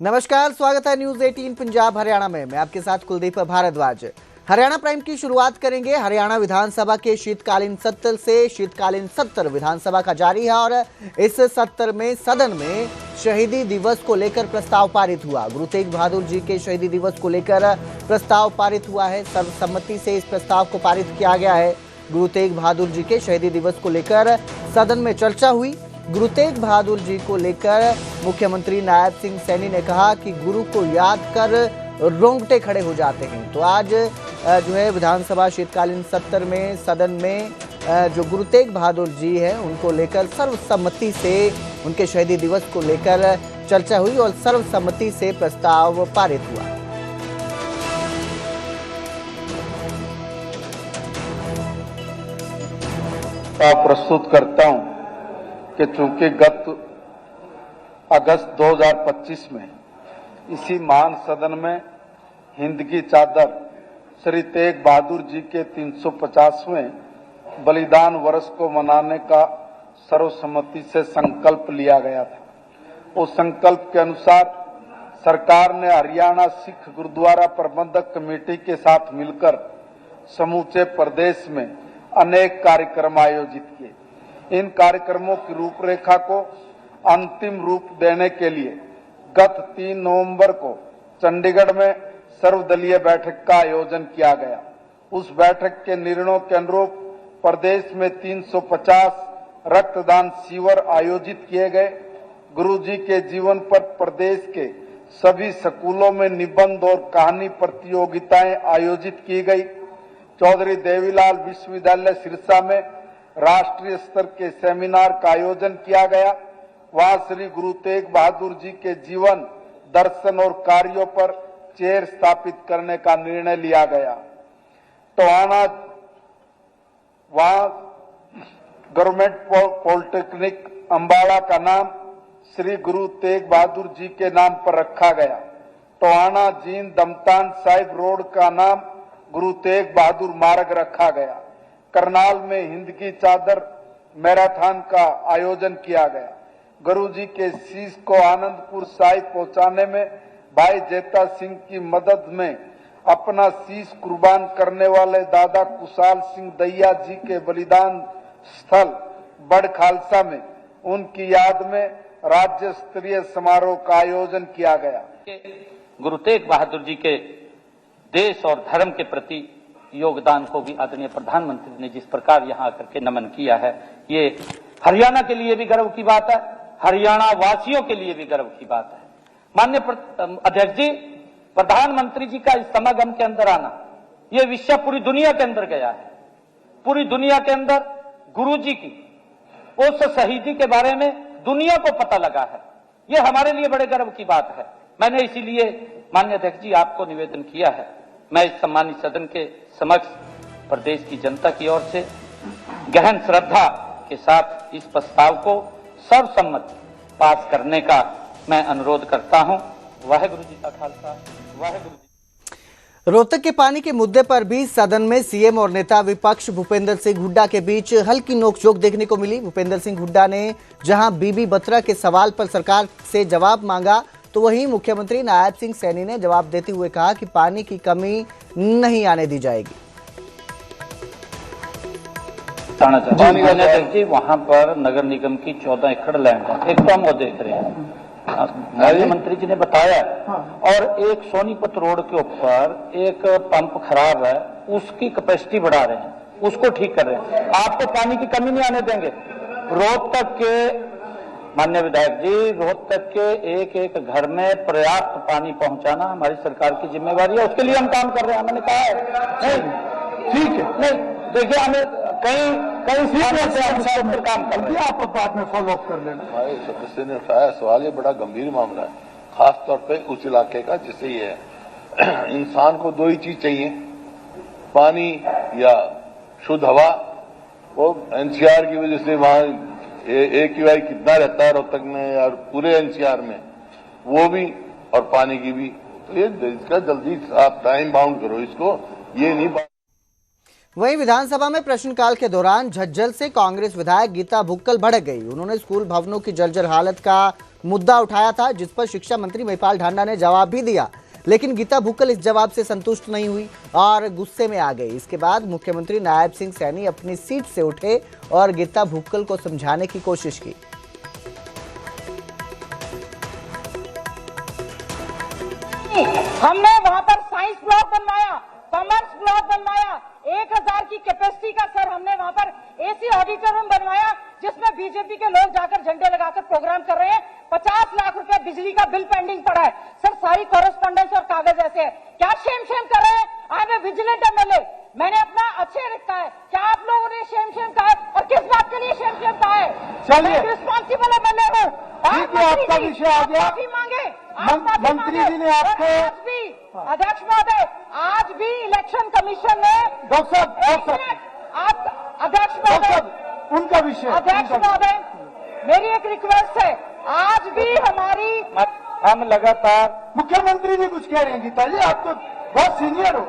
नमस्कार, स्वागत है न्यूज 18 पंजाब हरियाणा में। मैं आपके साथ कुलदीप भारद्वाज। हरियाणा प्राइम की शुरुआत करेंगे। हरियाणा विधानसभा के शीतकालीन सत्र से। शीतकालीन सत्र विधानसभा का जारी है और इस सत्र में सदन में शहीदी दिवस को लेकर प्रस्ताव पारित हुआ। गुरु तेग बहादुर जी के शहीदी दिवस को लेकर प्रस्ताव पारित हुआ है। सर्वसम्मति से इस प्रस्ताव को पारित किया गया है। गुरु तेग बहादुर जी के शहीदी दिवस को लेकर सदन में चर्चा हुई। गुरु तेग बहादुर जी को लेकर मुख्यमंत्री नायब सिंह सैनी ने कहा कि गुरु को याद कर रोंगटे खड़े हो जाते हैं। तो आज जो है विधानसभा शीतकालीन सत्र में सदन में जो गुरु तेग बहादुर जी हैं उनको लेकर सर्वसम्मति से उनके शहीदी दिवस को लेकर चर्चा हुई और सर्वसम्मति से प्रस्ताव पारित हुआ। प्रस्तुत करता हूं कि चूंकि गत अगस्त 2025 में इसी महान सदन में हिंद की चादर श्री तेग बहादुर जी के 350वें बलिदान वर्ष को मनाने का सर्वसम्मति से संकल्प लिया गया था। उस संकल्प के अनुसार सरकार ने हरियाणा सिख गुरुद्वारा प्रबंधक कमेटी के साथ मिलकर समूचे प्रदेश में अनेक कार्यक्रम आयोजित किए। इन कार्यक्रमों की रूपरेखा को अंतिम रूप देने के लिए गत 3 नवंबर को चंडीगढ़ में सर्वदलीय बैठक का आयोजन किया गया। उस बैठक के निर्णयों के अनुरूप प्रदेश में 350 रक्तदान शिविर आयोजित किए गए। गुरुजी के जीवन पर प्रदेश के सभी स्कूलों में निबंध और कहानी प्रतियोगिताएं आयोजित की गई। चौधरी देवीलाल विश्वविद्यालय सिरसा में राष्ट्रीय स्तर के सेमिनार का आयोजन किया गया। वहां श्री गुरु तेग बहादुर जी के जीवन, दर्शन और कार्यों पर चेयर स्थापित करने का निर्णय लिया गया। टोहाना वहां गवर्नमेंट पॉलिटेक्निक अम्बाड़ा का नाम श्री गुरु तेग बहादुर जी के नाम पर रखा गया। टोहाना जींद दमतान साहिब रोड का नाम गुरु तेग बहादुर मार्ग रखा गया। करनाल में हिंद की चादर मैराथन का आयोजन किया गया। गुरु जी के शीश को आनंदपुर साहिब पहुंचाने में भाई जेता सिंह की मदद में अपना शीश कुर्बान करने वाले दादा कुशाल सिंह दैया जी के बलिदान स्थल बड़ खालसा में उनकी याद में राज्य स्तरीय समारोह का आयोजन किया गया। गुरु तेग बहादुर जी के देश और धर्म के प्रति योगदान को भी आदरणीय प्रधानमंत्री ने जिस प्रकार यहाँ आकर के नमन किया है, ये हरियाणा के लिए भी गर्व की बात है, हरियाणा वासियों के लिए भी गर्व की बात है। माननीय अध्यक्ष जी, प्रधानमंत्री जी का इस समागम के अंदर आना, ये विषय पूरी दुनिया के अंदर गया है। पूरी दुनिया के अंदर गुरु जी की उस शहीदी के बारे में दुनिया को पता लगा है। ये हमारे लिए बड़े गर्व की बात है। मैंने इसीलिए माननीय अध्यक्ष जी आपको निवेदन किया है। मैं इस सम्मानित सदन के समक्ष प्रदेश की जनता की ओर से गहन श्रद्धा के साथ इस प्रस्ताव को सर्वसम्मत पास करने का मैं अनुरोध करता हूं। वाहेगुरु जी का खालसा, वाहेगुरु जी। रोहतक के पानी के मुद्दे पर भी सदन में सीएम और नेता विपक्ष भूपेंद्र सिंह हुड्डा के बीच हल्की नोकझोंक देखने को मिली। भूपेंद्र सिंह हुड्डा ने जहां बीबी बत्रा के सवाल पर सरकार से जवाब मांगा, तो वहीं मुख्यमंत्री नायब सिंह सैनी ने जवाब देते हुए कहा कि पानी की कमी नहीं आने दी जाएगी। जी, वहां पर नगर निगम की 14 एकड़ लैंड है। एक तो हम वो देख रहे हैं, माननीय मंत्री जी ने बताया। और एक सोनीपत रोड के ऊपर एक पंप खराब है, उसकी कैपेसिटी बढ़ा रहे हैं, उसको ठीक कर रहे हैं। आपको पानी की कमी नहीं आने देंगे। रोहतक के माननीय विधायक जी, रोहतक के एक एक घर में पर्याप्त पानी पहुंचाना हमारी सरकार की जिम्मेवारी है। उसके लिए हम काम कर रहे हैं। मैंने कहा है नहीं, ठीक है, नहीं देखिए, हमें कई स्थानों से काम कर रहे हैं। आप बाद में फॉलो अप कर लेना। हमारे सदस्य ने उठाया सवाल, ये बड़ा गंभीर मामला है, खास तौर पे उस इलाके का जिससे ये है। इंसान को 2 ही चीज चाहिए, पानी या शुद्ध हवा। वो एनसीआर की वजह से वहां AQI कितना रहता है रोहतक में और पूरे एनसीआर में, वो भी और पानी की भी। तो ये इसका जल्दी आप टाइम बाउंड करो इसको, ये नहीं। वहीं विधानसभा में प्रश्नकाल के दौरान झज्जर से कांग्रेस विधायक गीता भुक्कल भड़क गई। उन्होंने स्कूल भवनों की जर्जर हालत का मुद्दा उठाया था, जिस पर शिक्षा मंत्री महिपाल ढांडा ने जवाब भी दिया, लेकिन गीता भुक्कल इस जवाब से संतुष्ट नहीं हुई और गुस्से में आ गई। इसके बाद मुख्यमंत्री नायब सिंह सैनी अपनी सीट से उठे और गीता भुक्कल को समझाने की कोशिश की। हमने वहां पर साइंस ब्लॉक बनवाया, कॉमर्स ब्लॉक बनवाया, 1000 की कैपेसिटी का सर हमने वहां पर एसी ऑडिटोरियम बनवाया, जिसमें बीजेपी के लोग जाकर झंडे लगाकर प्रोग्राम कर रहे हैं। 50 लाख रुपए बिजली का बिल पेंडिंग पड़ा है सर, सारी कॉरेस्पॉन्डेंस और कागज ऐसे है। क्या शेम कर रहे हैं? I am a vigilant MLA, मैंने अपना अच्छे रखा है। क्या आप लोगों ने शेम कहा है और किस बात के लिए शेम कहा है? चलिए, रिस्पॉन्सिबल एमएलए हूँ। आपका विषय आ गया। माफी मांगे मंत्री जी ने आपको, आज भी अध्यक्ष महोदय, आज भी इलेक्शन कमीशन ने डॉक्टर साहब आप अध्यक्ष महोदय, उनका विषय, अध्यक्ष महोदय, मेरी एक रिक्वेस्ट है, आज भी हमारी हम लगातार, मुख्यमंत्री जी कुछ कह रहे हैं गीता जी, आप तो बहुत सीनियर हो।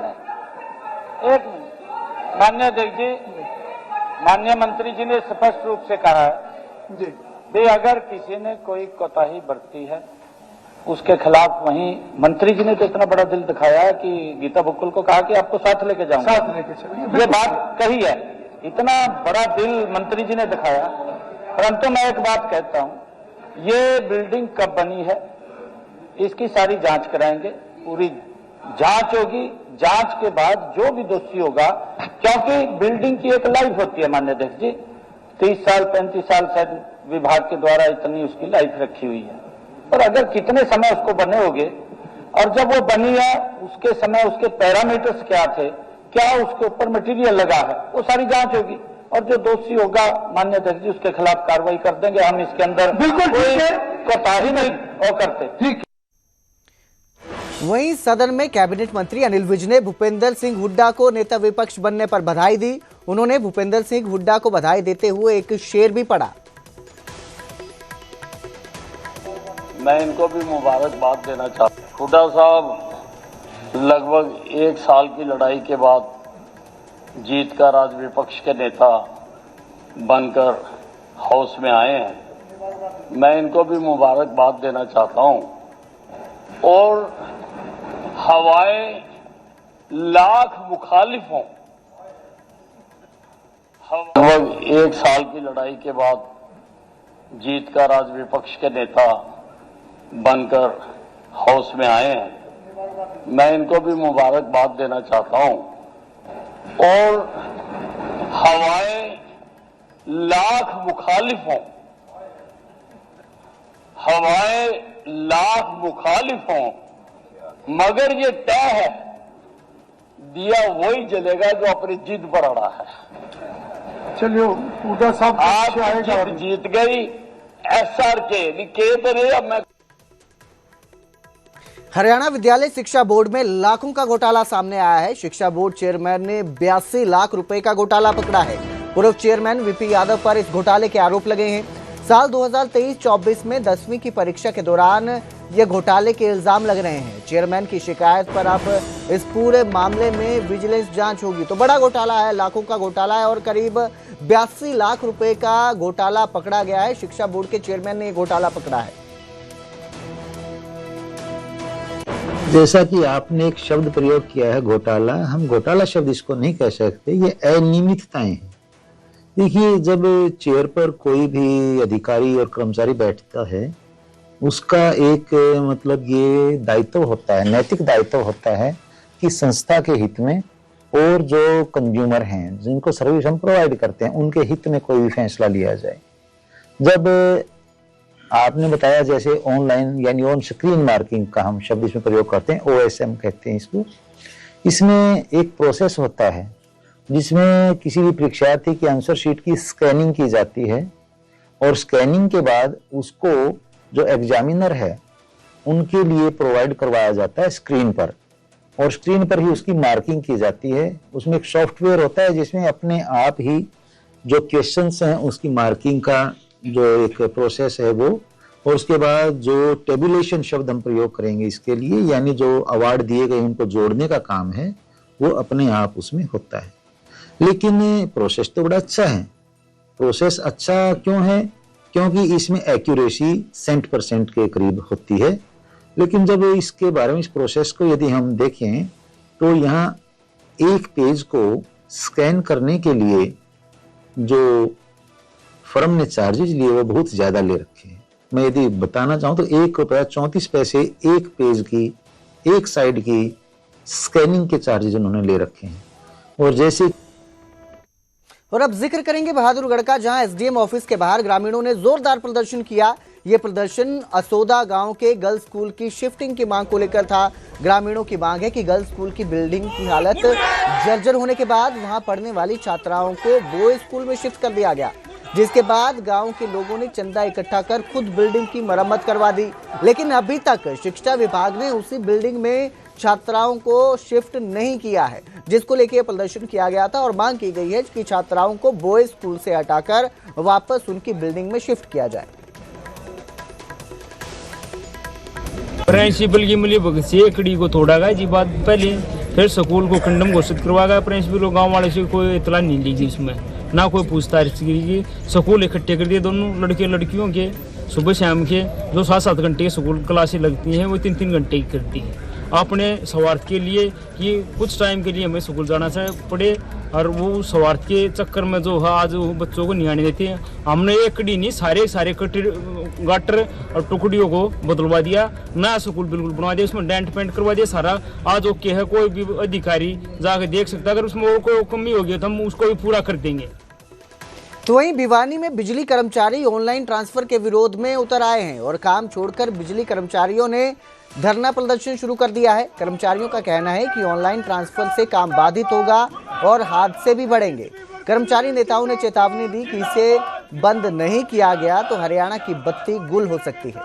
एक मिनट, माननीय अध्यक्ष जी, माननीय मंत्री जी ने स्पष्ट रूप से कहा है जी, कि अगर किसी ने कोई कोताही बरती है उसके खिलाफ, वहीं मंत्री जी ने तो इतना बड़ा दिल दिखाया है कि गीता भुक्कल को कहा कि आपको साथ लेके जाऊंगा, साथ लेके चलिए, ये बात कही है, इतना बड़ा दिल मंत्री जी ने दिखाया। परंतु मैं एक बात कहता हूं, ये बिल्डिंग कब बनी है इसकी सारी जांच कराएंगे, पूरी जांच होगी, जांच के बाद जो भी दोषी होगा, क्योंकि बिल्डिंग की एक लाइफ होती है माननीय अध्यक्ष जी, 30 साल 35 साल शायद विभाग के द्वारा इतनी उसकी लाइफ रखी हुई है, और अगर कितने समय उसको बने होंगे और जब वो बनी है उसके समय उसके पैरामीटर्स क्या थे, क्या उसके ऊपर मटेरियल लगा है, वो सारी जांच होगी और जो दोषी होगा माननीय अध्यक्ष जी उसके खिलाफ कार्रवाई कर देंगे। हम इसके अंदर बिल्कुल कोई कोताही नहीं और करते। ठीक। वहीं सदन में कैबिनेट मंत्री अनिल विज ने भूपेंद्र सिंह हुड्डा को नेता विपक्ष बनने पर बधाई दी। उन्होंने भूपेंद्र सिंह हुड्डा को बधाई देते हुए एक शेर भी पढ़ा। मैं इनको भी मुबारकबाद देना चाहता हूँ। हुड्डा साहब लगभग 1 साल की लड़ाई के बाद जीतकर आज विपक्ष के नेता बनकर हाउस में आए हैं। मैं इनको भी मुबारकबाद देना चाहता हूं और हवाएं लाख मुखालिफ हों, लगभग 1 साल की लड़ाई के बाद जीतकर आज विपक्ष के नेता बनकर हाउस में आए हैं। मैं इनको भी मुबारकबाद देना चाहता हूं और हवाएं लाख मुखालिफ हों, हवाएं लाख मुखालिफ हों, मगर ये तय है दिया वही जलेगा जो अपनी जिद पर अड़ा है। चलिए हुड्डा साहब आप जीत गई SRK के तरह। अब मैं हरियाणा विद्यालय शिक्षा बोर्ड में लाखों का घोटाला सामने आया है। शिक्षा बोर्ड चेयरमैन ने 82 लाख रुपए का घोटाला पकड़ा है। पूर्व चेयरमैन VP यादव पर इस घोटाले के आरोप लगे हैं। साल 2023-24 में 10वीं की परीक्षा के दौरान ये घोटाले के इल्जाम लग रहे हैं। चेयरमैन की शिकायत पर अब इस पूरे मामले में विजिलेंस जांच होगी। तो बड़ा घोटाला है, लाखों का घोटाला है और करीब 82 लाख रुपए का घोटाला पकड़ा गया है। शिक्षा बोर्ड के चेयरमैन ने ये घोटाला पकड़ा है। जैसा कि आपने एक शब्द प्रयोग किया है घोटाला, हम घोटाला शब्द इसको नहीं कह सकते, ये अनियमितताएं हैं। देखिए, जब चेयर पर कोई भी अधिकारी और कर्मचारी बैठता है उसका एक मतलब ये दायित्व होता है, नैतिक दायित्व होता है कि संस्था के हित में और जो कंज्यूमर हैं जिनको सर्विस हम प्रोवाइड करते हैं उनके हित में कोई भी फैसला लिया जाए। जब आपने बताया जैसे ऑनलाइन यानी ऑन स्क्रीन मार्किंग का हम शब्द इसमें प्रयोग करते हैं, OSM कहते हैं इसको, इसमें एक प्रोसेस होता है जिसमें किसी भी परीक्षार्थी की आंसर शीट की स्कैनिंग की जाती है और स्कैनिंग के बाद उसको जो एग्जामिनर है उनके लिए प्रोवाइड करवाया जाता है स्क्रीन पर, और स्क्रीन पर ही उसकी मार्किंग की जाती है। उसमें एक सॉफ्टवेयर होता है जिसमें अपने आप ही जो क्वेश्चंस हैं उसकी मार्किंग का जो एक प्रोसेस है वो, और उसके बाद जो टेबुलेशन शब्द हम प्रयोग करेंगे इसके लिए, यानी जो अवार्ड दिए गए उनको जोड़ने का काम है वो अपने आप उसमें होता है। लेकिन प्रोसेस तो बड़ा अच्छा है। प्रोसेस अच्छा क्यों है? क्योंकि इसमें एक्यूरेसी 100% के करीब होती है। लेकिन जब इसके बारे में इस प्रोसेस को यदि हम देखें तो यहाँ एक पेज को स्कैन करने के लिए जो फर्म ने चार्जेज लिए वो बहुत ज्यादा ले रखे हैं। मैं यदि बताना चाहूँ तो ₹1.34 एक पेज की, एक साइड की स्कैनिंग के चार्जेज उन्होंने ले रखे हैं। और जैसे और अब जिक्र करेंगे बहादुरगढ़ का, जहां एसडीएम ऑफिस के बाहर ग्रामीणों ने जोरदार प्रदर्शन किया। ये प्रदर्शन असोदा गांव के गर्ल्स स्कूल की शिफ्टिंग की मांग को लेकर था। ग्रामीणों की मांग है कि गर्ल्स स्कूल की बिल्डिंग की हालत जर्जर होने के बाद वहां पढ़ने वाली छात्राओं को बॉयज स्कूल में शिफ्ट कर दिया गया, जिसके बाद गांव के लोगों ने चंदा इकट्ठा कर खुद बिल्डिंग की मरम्मत करवा दी। लेकिन अभी तक शिक्षा विभाग ने उसी बिल्डिंग में छात्राओं को शिफ्ट नहीं किया है, जिसको लेकर प्रदर्शन किया गया था और मांग की गई है कि छात्राओं को बॉयज स्कूल से हटाकर वापस उनकी बिल्डिंग में शिफ्ट किया जाए। प्रिंसिपल की मिली भगत से एकड़ी को तोड़ा गया जी बात पहले, फिर स्कूल को खंडन घोषित करवा गया। प्रिंसिपल को गाँव वाले से कोई इतला नहीं ली जी, इसमें ना कोई पूछताछ की। स्कूल इकट्ठे कर दिए दोनों लड़के लड़कियों के, सुबह शाम के जो 7-7 घंटे की स्कूल क्लासें लगती हैं वो 3-3 घंटे की करती है, अपने स्वार्थ के लिए कि कुछ टाइम के लिए हमें स्कूल जाना पड़े। और वो स्वार्थ के चक्कर में जो है आज वो बच्चों को नहीं आने देते हैं। हमने एक कड़ी नहीं, सारे गाटर और टुकड़ियों को बदलवा दिया, नया स्कूल बिल्कुल बनवा दिया, उसमें डेंट पेंट करवा दिया सारा। आज ओके है, कोई भी अधिकारी जाकर देख सकता है, अगर उसमें और कोई कमी होगी तो हम उसको भी पूरा कर देंगे। तो वहीं भिवानी में बिजली कर्मचारी ऑनलाइन ट्रांसफर के विरोध में उतर आए हैं और काम छोड़कर बिजली कर्मचारियों ने धरना प्रदर्शन शुरू कर दिया है। कर्मचारियों का कहना है कि ऑनलाइन ट्रांसफर से काम बाधित होगा और हादसे भी बढ़ेंगे। कर्मचारी नेताओं ने चेतावनी दी कि इसे बंद नहीं किया गया तो हरियाणा की बत्ती गुल हो सकती है।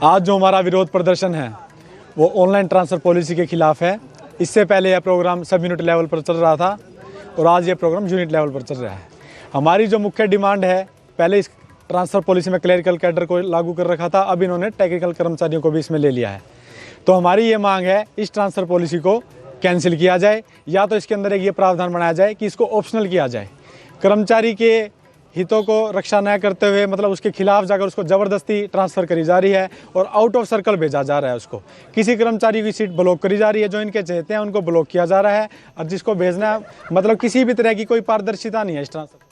आज जो हमारा विरोध प्रदर्शन है वो ऑनलाइन ट्रांसफर पॉलिसी के खिलाफ है। इससे पहले यह प्रोग्राम सब यूनिट लेवल पर चल रहा था और आज ये प्रोग्राम यूनिट लेवल पर चल रहा है। हमारी जो मुख्य डिमांड है, पहले इस ट्रांसफर पॉलिसी में क्लरिकल कैडर को लागू कर रखा था, अब इन्होंने टेक्निकल कर्मचारियों को भी इसमें ले लिया है। तो हमारी ये मांग है इस ट्रांसफर पॉलिसी को कैंसिल किया जाए, या तो इसके अंदर एक ये प्रावधान बनाया जाए कि इसको ऑप्शनल किया जाए। कर्मचारी के हितों को रक्षा न करते हुए मतलब उसके खिलाफ जाकर उसको ज़बरदस्ती ट्रांसफ़र करी जा रही है और आउट ऑफ सर्कल भेजा जा रहा है। उसको किसी कर्मचारी की सीट ब्लॉक करी जा रही है, जो इनके चहेते हैं उनको ब्लॉक किया जा रहा है, और जिसको भेजना मतलब किसी भी तरह की कोई पारदर्शिता नहीं है इस ट्रांसफर।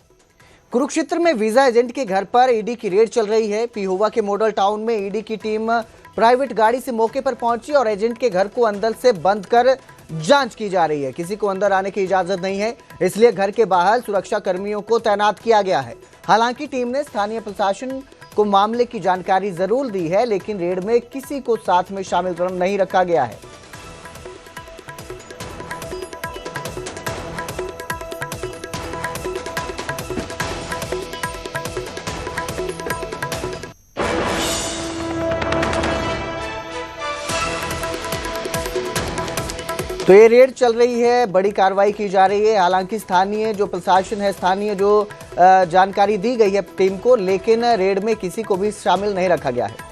कुरुक्षेत्र में वीजा एजेंट के घर पर ईडी की रेड चल रही है। पिहोवा के मॉडल टाउन में ईडी की टीम प्राइवेट गाड़ी से मौके पर पहुंची और एजेंट के घर को अंदर से बंद कर जांच की जा रही है। किसी को अंदर आने की इजाजत नहीं है, इसलिए घर के बाहर सुरक्षा कर्मियों को तैनात किया गया है। हालांकि टीम ने स्थानीय प्रशासन को मामले की जानकारी जरूर दी है, लेकिन रेड में किसी को साथ में शामिल नहीं रखा गया है। तो ये रेड चल रही है, बड़ी कार्रवाई की जा रही है। हालांकि स्थानीय जो प्रशासन है, स्थानीय जो जानकारी दी गई है टीम को, लेकिन रेड में किसी को भी शामिल नहीं रखा गया है।